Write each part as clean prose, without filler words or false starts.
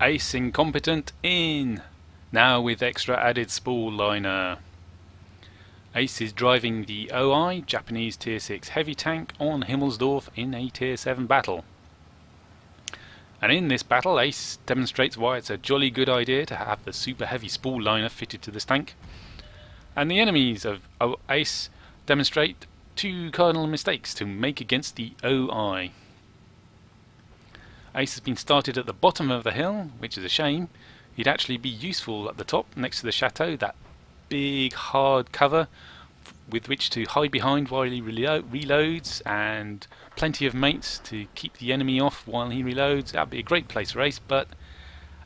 Ace Incompetent in, now with extra added spall liner. Ace is driving the OI, Japanese Tier 6 heavy tank, on Himmelsdorf in a Tier 7 battle. And in this battle, Ace demonstrates why it's a jolly good idea to have the super heavy spall liner fitted to this tank. And the enemies of Ace demonstrate two cardinal mistakes to make against the OI. Ace has been started at the bottom of the hill, which is a shame. He'd actually be useful at the top, next to the chateau, that big hard cover with which to hide behind while he reloads, and plenty of mates to keep the enemy off while he reloads. That'd be a great place for Ace, but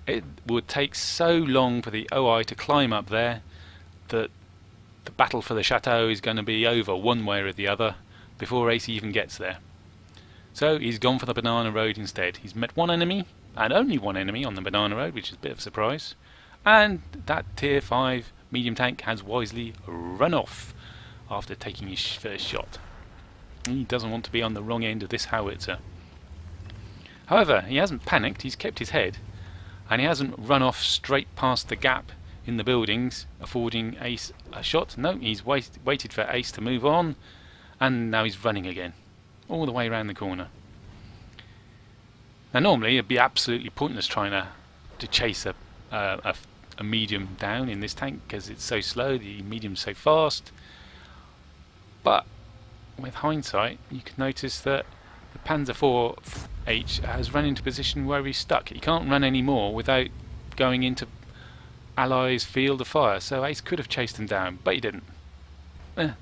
it would take so long for the OI to climb up there that the battle for the chateau is going to be over one way or the other before Ace even gets there. So he's gone for the banana road instead. He's met one enemy, and only one enemy on the banana road, which is a bit of a surprise, and that Tier 5 medium tank has wisely run off after taking his first shot. He doesn't want to be on the wrong end of this howitzer. However, he hasn't panicked, he's kept his head, and he hasn't run off straight past the gap in the buildings, affording Ace a shot. No, he's waited for Ace to move on, and now he's running again, all the way around the corner. Now normally it'd be absolutely pointless trying to chase a medium down in this tank because it's so slow, the medium's so fast. But with hindsight, you can notice that the Panzer IV-H has run into a position where he's stuck. He can't run anymore without going into Allies' field of fire, so Ace could have chased him down, but he didn't.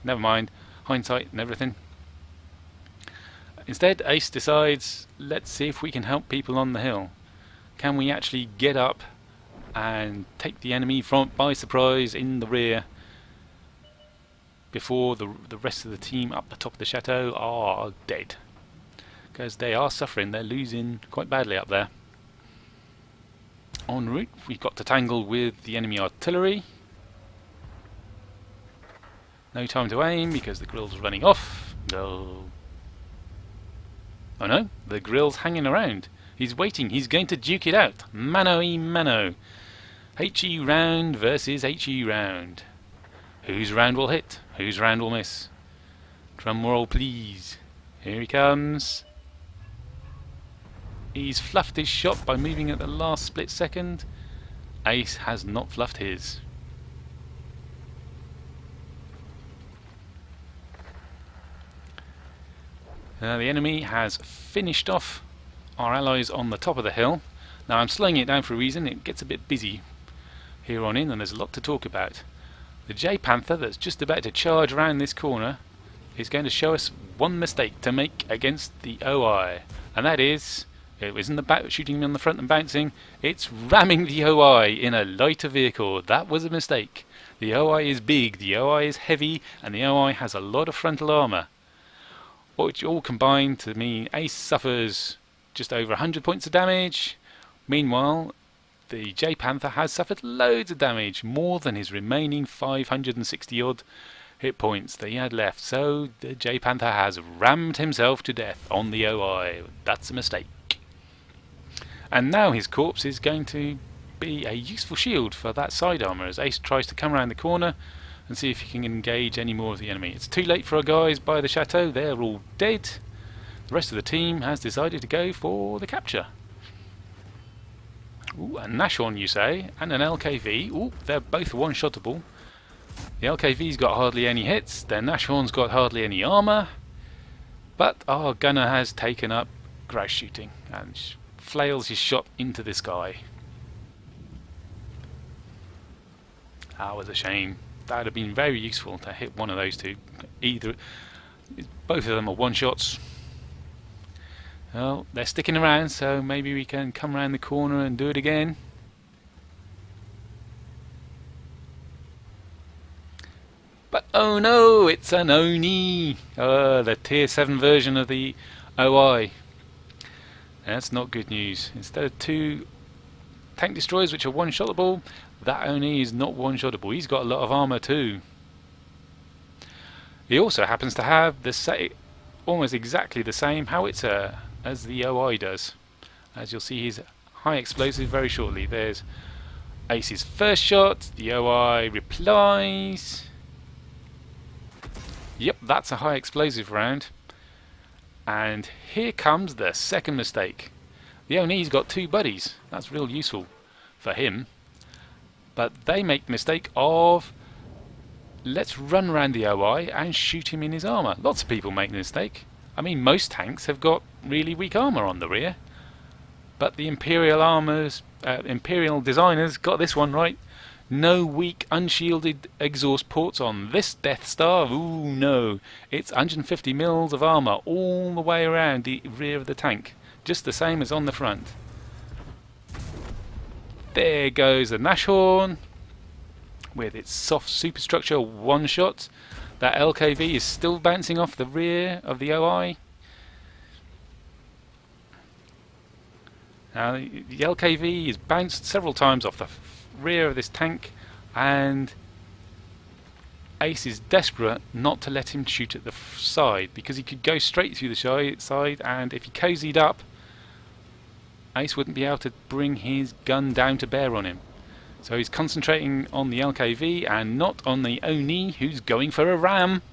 Never mind, hindsight and everything. Instead, Ace decides, let's see if we can help people on the hill. Can we actually get up and take the enemy by surprise in the rear before the rest of the team up the top of the chateau are dead? Because they are suffering, they're losing quite badly up there. En route, we've got to tangle with the enemy artillery. No time to aim because the grill's running off. No. Oh no, the grill's hanging around. He's waiting, he's going to duke it out. Mano-y-mano. HE round versus HE round. Whose round will hit? Whose round will miss? Drum roll please. Here he comes. He's fluffed his shot by moving at the last split second. Ace has not fluffed his. The enemy has finished off our allies on the top of the hill. Now I'm slowing it down for a reason. It gets a bit busy here on in and there's a lot to talk about. The J-Panther that's just about to charge around this corner is going to show us one mistake to make against the OI, and that is, it isn't shooting him on the front and bouncing, it's ramming the OI in a lighter vehicle. That was a mistake. The OI is big, the OI is heavy, and the OI has a lot of frontal armour, which all combine to mean Ace suffers just over 100 points of damage. Meanwhile, the J-Panther has suffered loads of damage, more than his remaining 560 odd hit points that he had left. So the J-Panther has rammed himself to death on the OI. That's a mistake. And now his corpse is going to be a useful shield for that side armour as Ace tries to come around the corner and see if he can engage any more of the enemy. It's too late for our guys by the chateau, they're all dead. The rest of the team has decided to go for the capture. Ooh, a Nashorn you say, and an LKV. Ooh, they're both one-shottable. The LKV's got hardly any hits, their Nashorn's got hardly any armour, but our gunner has taken up grouse shooting and flails his shot into the sky. That was a shame. That would have been very useful to hit one of those two. Both of them are one-shots. Well, they're sticking around, so maybe we can come around the corner and do it again. But oh no, it's an Oni! The Tier 7 version of the OI. That's not good news. Instead of two tank destroyers which are one-shottable, that Oni is not one-shottable. He's got a lot of armour too. He also happens to have the almost exactly the same howitzer as the OI does. As you'll see, his high explosive very shortly. There's Ace's first shot. The OI replies. Yep, that's a high explosive round. And here comes the second mistake. The Oni's got two buddies. That's real useful for him. But they make the mistake of, let's run around the OI and shoot him in his armour. Lots of people make the mistake. I mean, most tanks have got really weak armour on the rear. But the Imperial designers got this one right. No weak unshielded exhaust ports on this Death Star. Ooh, no. It's 150 mils of armour all the way around the rear of the tank. Just the same as on the front. There goes the Nashorn with its soft superstructure one-shot. That LKV is still bouncing off the rear of the OI. Now the LKV is bounced several times off the rear of this tank, and Ace is desperate not to let him shoot at the side, because he could go straight through the side, and if he cozied up, Ace wouldn't be able to bring his gun down to bear on him. So he's concentrating on the LKV and not on the Oni, who's going for a ram.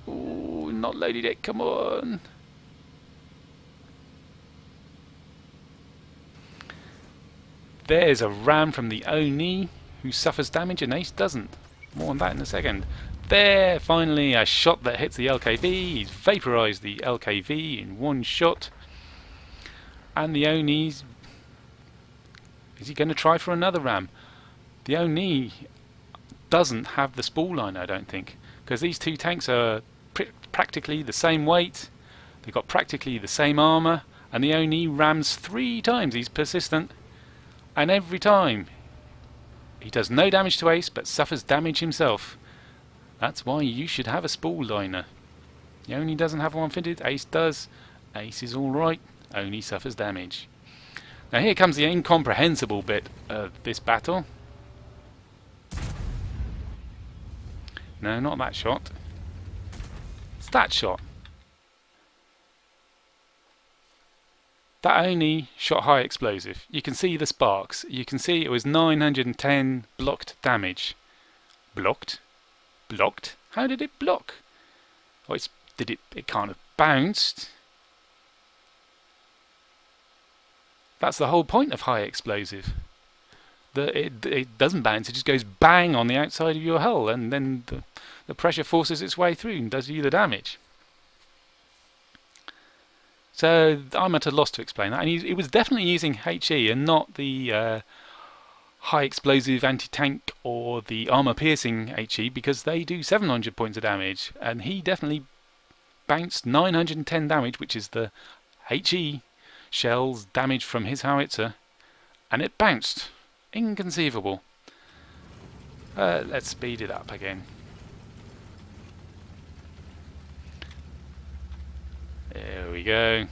Ooh, not loaded yet, come on. There's a ram from the Oni, who suffers damage and Ace doesn't. More on that in a second. There, finally, a shot that hits the LKV. He's vaporised the LKV in one shot. And the Oni's... is he going to try for another ram? The Oni doesn't have the spall line, I don't think. Because these two tanks are practically the same weight. They've got practically the same armour. And the Oni rams 3 times. He's persistent. And every time he does no damage to Ace but suffers damage himself. That's why you should have a spall liner. The Oni doesn't have one fitted, Ace does. Ace is alright, Oni suffers damage. Now here comes the incomprehensible bit of this battle. No, not that shot. It's that shot. That Oni shot high explosive. You can see the sparks. You can see it was 910 blocked damage. Blocked? Blocked? How did it block? Oh, it kind of bounced. That's the whole point of high explosive. It doesn't bounce, it just goes bang on the outside of your hull, and then the pressure forces its way through and does you the damage. So I'm at a loss to explain that. And he was definitely using HE and not the high explosive anti-tank or the armor piercing HE, because they do 700 points of damage, and he definitely bounced 910 damage, which is the HE shells damage from his howitzer, and it bounced. Inconceivable. Let's speed it up again. There we go.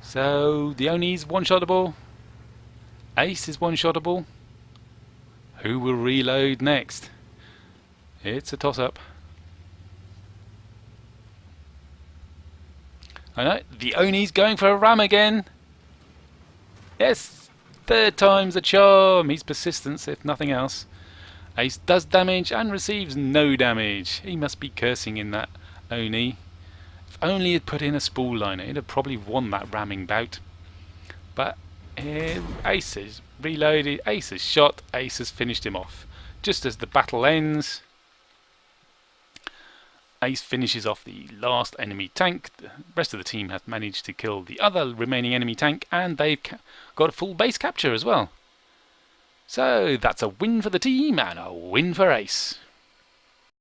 So the Oni's one-shottable. Ace is one-shottable. Who will reload next? It's a toss-up. I know, the Oni's going for a ram again. Yes, 3rd time's a charm. He's persistence, if nothing else. Ace does damage and receives no damage. He must be cursing in that Oni. If only he'd put in a spall liner, he'd have probably won that ramming bout. But Ace is reloaded, Ace is shot, Ace has finished him off. Just as the battle ends, Ace finishes off the last enemy tank. The rest of the team have managed to kill the other remaining enemy tank, and they've got a full base capture as well. So that's a win for the team and a win for Ace.